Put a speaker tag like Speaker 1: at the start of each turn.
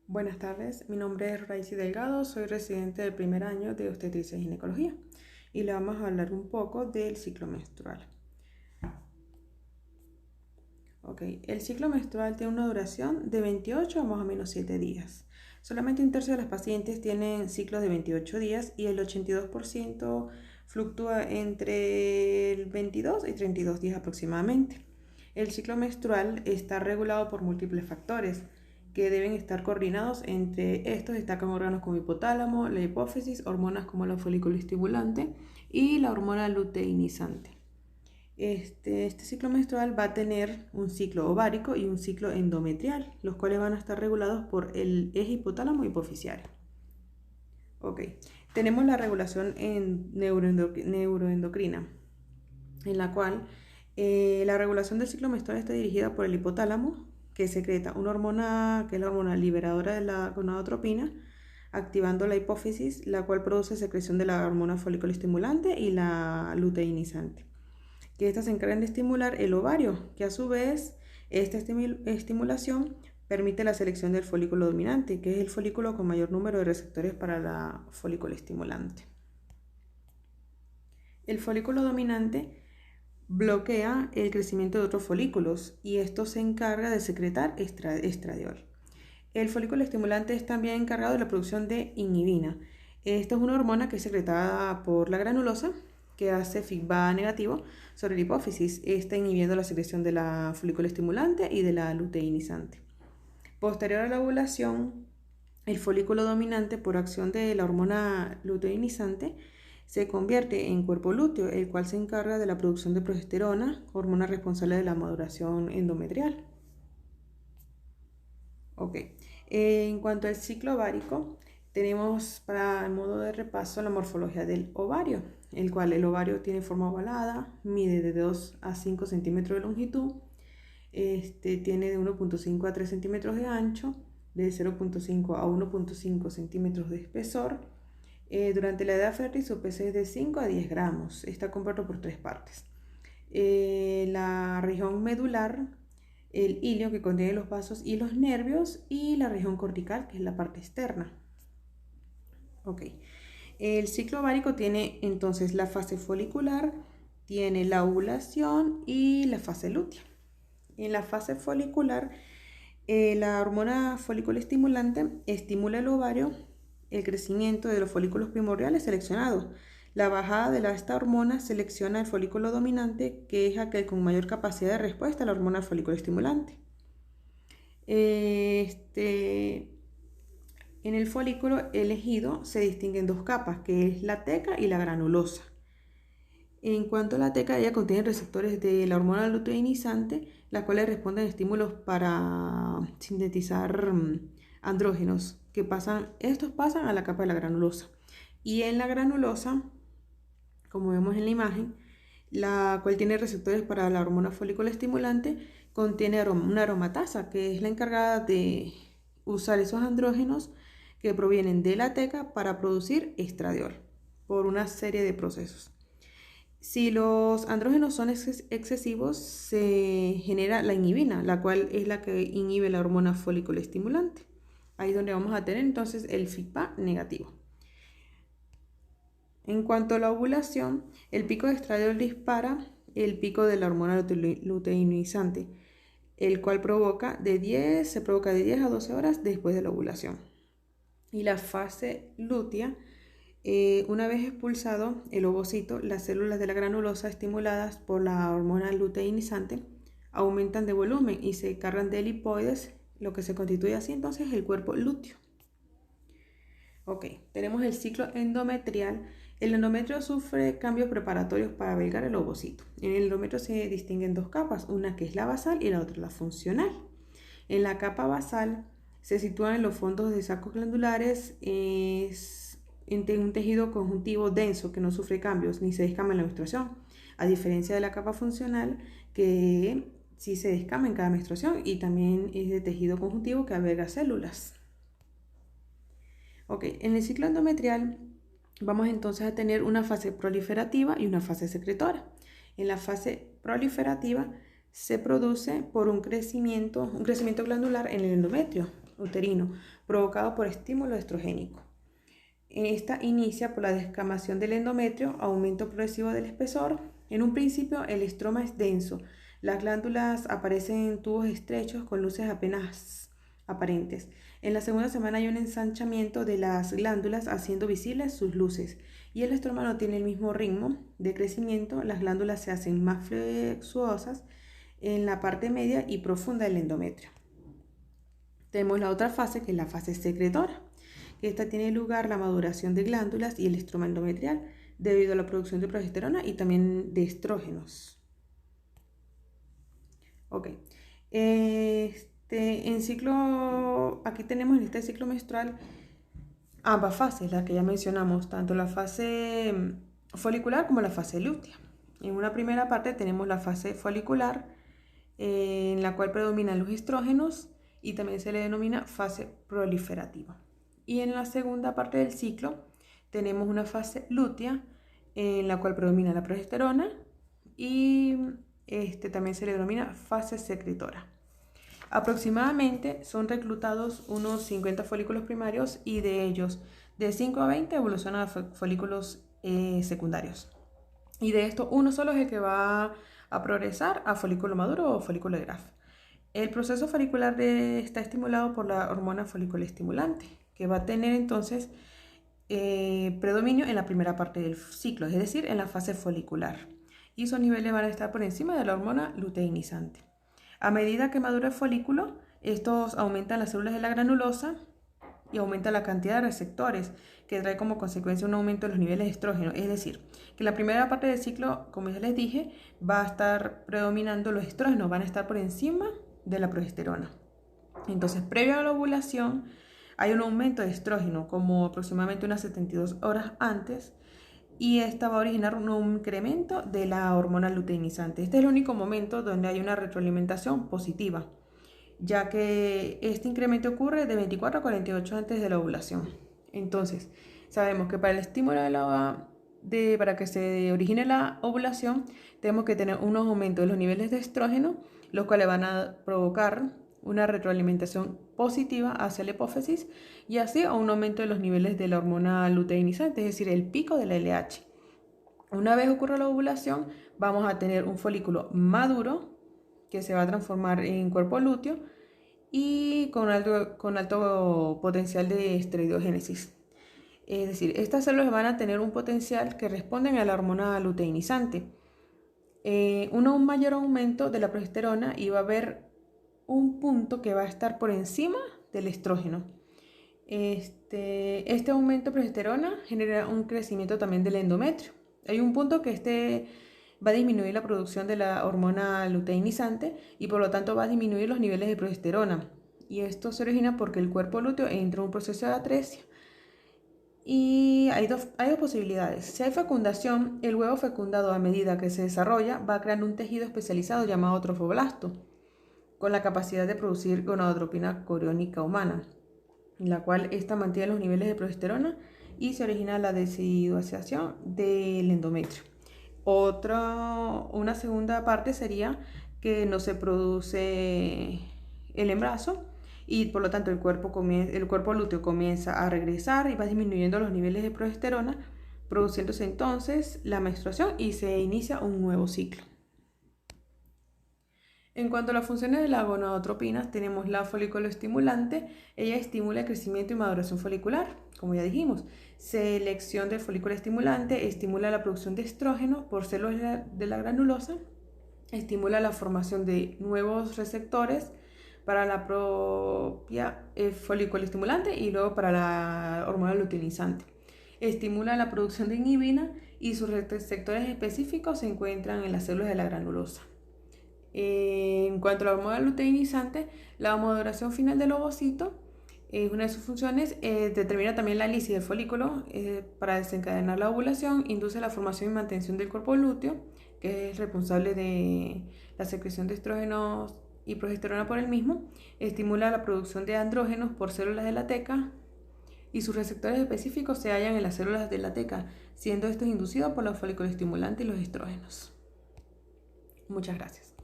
Speaker 1: Buenas tardes, mi nombre es Raicy Delgado, soy residente del primer año de obstetricia y ginecología y le vamos a hablar un poco del ciclo menstrual. El ciclo menstrual tiene una duración de 28 a más o menos 7 días. Solamente un tercio de las pacientes tienen ciclos de 28 días y el 82% fluctúa entre el 22 y 32 días aproximadamente. El ciclo menstrual está regulado por múltiples factores que deben estar coordinados. Entre estos destacan órganos como hipotálamo, la hipófisis, hormonas como la folículo estimulante y la hormona luteinizante. Este ciclo menstrual va a tener un ciclo ovárico y un ciclo endometrial, los cuales van a estar regulados por el eje hipotálamo hipoficiario. Tenemos la regulación neuroendocrina, en la cual la regulación del ciclo menstrual está dirigida por el hipotálamo, que secreta una hormona que es la hormona liberadora de la gonadotropina, activando la hipófisis, la cual produce secreción de la hormona folículo estimulante y la luteinizante, que estas se encargan de estimular el ovario, que a su vez esta estimulación permite la selección del folículo dominante, que es el folículo con mayor número de receptores para la folículo estimulante. El folículo dominante bloquea el crecimiento de otros folículos y esto se encarga de secretar estradiol. El folículo estimulante es también encargado de la producción de inhibina. Esta es una hormona que es secretada por la granulosa, que hace feedback negativo sobre la hipófisis, está inhibiendo la secreción de la folículo estimulante y de la luteinizante. Posterior a la ovulación, el folículo dominante, por acción de la hormona luteinizante, se convierte en cuerpo lúteo, el cual se encarga de la producción de progesterona, hormona responsable de la maduración endometrial. En cuanto al ciclo ovárico, tenemos para modo de repaso la morfología del ovario, el cual el ovario tiene forma ovalada, mide de 2 a 5 centímetros de longitud, tiene de 1.5 a 3 centímetros de ancho, de 0.5 a 1.5 centímetros de espesor. Durante la edad fértil su peso es de 5 a 10 gramos, está compuesto por 3 partes. La región medular, el hilio que contiene los vasos y los nervios, y la región cortical, que es la parte externa. El ciclo ovárico tiene entonces la fase folicular, tiene la ovulación y la fase lútea. En la fase folicular, la hormona folículo estimulante estimula el ovario, el crecimiento de los folículos primordiales seleccionados. La bajada de esta hormona selecciona el folículo dominante, que es aquel con mayor capacidad de respuesta a la hormona folículo estimulante. En el folículo elegido se distinguen dos capas, que es la teca y la granulosa. En cuanto a la teca, ella contiene receptores de la hormona luteinizante, las cuales responden a estímulos para sintetizar andrógenos, estos pasan a la capa de la granulosa. Y en la granulosa, como vemos en la imagen, la cual tiene receptores para la hormona folículo estimulante, contiene una aromatasa, que es la encargada de usar esos andrógenos que provienen de la teca para producir estradiol por una serie de procesos. Si los andrógenos son excesivos, se genera la inhibina, la cual es la que inhibe la hormona folículo estimulante. Ahí es donde vamos a tener entonces el feedback negativo. En cuanto a la ovulación, el pico de estradiol dispara el pico de la hormona luteinizante, el cual se provoca de 10 a 12 horas después de la ovulación. Y la fase lútea, una vez expulsado el ovocito, las células de la granulosa estimuladas por la hormona luteinizante aumentan de volumen y se cargan de lipoides, lo que se constituye así entonces el cuerpo lúteo. Tenemos el ciclo endometrial. El endometrio sufre cambios preparatorios para albergar el ovocito. En el endometrio se distinguen dos capas, una que es la basal y la otra la funcional. En la capa basal se sitúan en los fondos de sacos glandulares, entre un tejido conjuntivo denso que no sufre cambios ni se descama en la menstruación, a diferencia de la capa funcional que sí se descama en cada menstruación y también es de tejido conjuntivo que alberga células. En el ciclo endometrial vamos entonces a tener una fase proliferativa y una fase secretora. En la fase proliferativa se produce por un crecimiento glandular en el endometrio, uterino, provocado por estímulo estrogénico. Esta inicia por la descamación del endometrio, aumento progresivo del espesor. En un principio el estroma es denso, las glándulas aparecen en tubos estrechos con luces apenas aparentes. En la segunda semana hay un ensanchamiento de las glándulas haciendo visibles sus luces y el estroma no tiene el mismo ritmo de crecimiento, las glándulas se hacen más flexuosas en la parte media y profunda del endometrio. Tenemos la otra fase que es la fase secretora. Esta tiene lugar la maduración de glándulas y el estroma endometrial debido a la producción de progesterona y también de estrógenos. Ok. Aquí tenemos en este ciclo menstrual ambas fases, las que ya mencionamos, tanto la fase folicular como la fase lútea. En una primera parte tenemos la fase folicular, en la cual predominan los estrógenos y también se le denomina fase proliferativa. Y en la segunda parte del ciclo tenemos una fase lútea, en la cual predomina la progesterona y también se le denomina fase secretora. Aproximadamente son reclutados unos 50 folículos primarios y de ellos de 5 a 20 evolucionan a folículos secundarios. Y de esto uno solo es el que va a progresar a folículo maduro o folículo de Graf. El proceso folicular está estimulado por la hormona folículo estimulante, que va a tener entonces predominio en la primera parte del ciclo, es decir, en la fase folicular. Y esos niveles van a estar por encima de la hormona luteinizante. A medida que madura el folículo, estos aumentan las células de la granulosa y aumenta la cantidad de receptores, que trae como consecuencia un aumento de los niveles de estrógeno. Es decir, que la primera parte del ciclo, como ya les dije, va a estar predominando los estrógenos, van a estar por encima de la progesterona. Entonces, previo a la ovulación, hay un aumento de estrógeno, como aproximadamente unas 72 horas antes, y esta va a originar un incremento de la hormona luteinizante. Este es el único momento donde hay una retroalimentación positiva, ya que este incremento ocurre de 24 a 48 antes de la ovulación. Entonces, sabemos que para el estímulo para que se origine la ovulación, tenemos que tener unos aumentos de los niveles de estrógeno, los cuales van a provocar una retroalimentación positiva hacia la hipófisis y así a un aumento de los niveles de la hormona luteinizante, es decir, el pico de la LH. Una vez ocurra la ovulación, vamos a tener un folículo maduro que se va a transformar en cuerpo lúteo y con alto potencial de esteroidogénesis. Es decir, estas células van a tener un potencial que responden a la hormona luteinizante. Un mayor aumento de la progesterona y va a haber un punto que va a estar por encima del estrógeno. Este aumento de progesterona genera un crecimiento también del endometrio. Hay un punto que va a disminuir la producción de la hormona luteinizante y por lo tanto va a disminuir los niveles de progesterona. Y esto se origina porque el cuerpo lúteo entra en un proceso de atresia. Y hay dos posibilidades. Si hay fecundación, el huevo fecundado a medida que se desarrolla va a crear un tejido especializado llamado trofoblasto, con la capacidad de producir gonadotropina coriónica humana, la cual esta mantiene los niveles de progesterona y se origina la desiduación del endometrio. Una segunda parte sería que no se produce el embarazo y por lo tanto el cuerpo lúteo comienza a regresar y va disminuyendo los niveles de progesterona, produciéndose entonces la menstruación y se inicia un nuevo ciclo. En cuanto a las funciones de la gonadotropina, tenemos la folículo estimulante. Ella estimula el crecimiento y maduración folicular, como ya dijimos. Selección del folículo estimulante estimula la producción de estrógeno por células de la granulosa, estimula la formación de nuevos receptores para la propia folículo estimulante y luego para la hormona luteinizante. Estimula la producción de inhibina y sus receptores específicos se encuentran en las células de la granulosa. En cuanto a la hormona luteinizante, la maduración final del ovocito es una de sus funciones. Determina también la lisis del folículo para desencadenar la ovulación, induce la formación y mantención del cuerpo lúteo, que es responsable de la secreción de estrógenos y progesterona por el mismo, estimula la producción de andrógenos por células de la teca y sus receptores específicos se hallan en las células de la teca, siendo estos inducidos por la folículo estimulante y los estrógenos. Muchas gracias.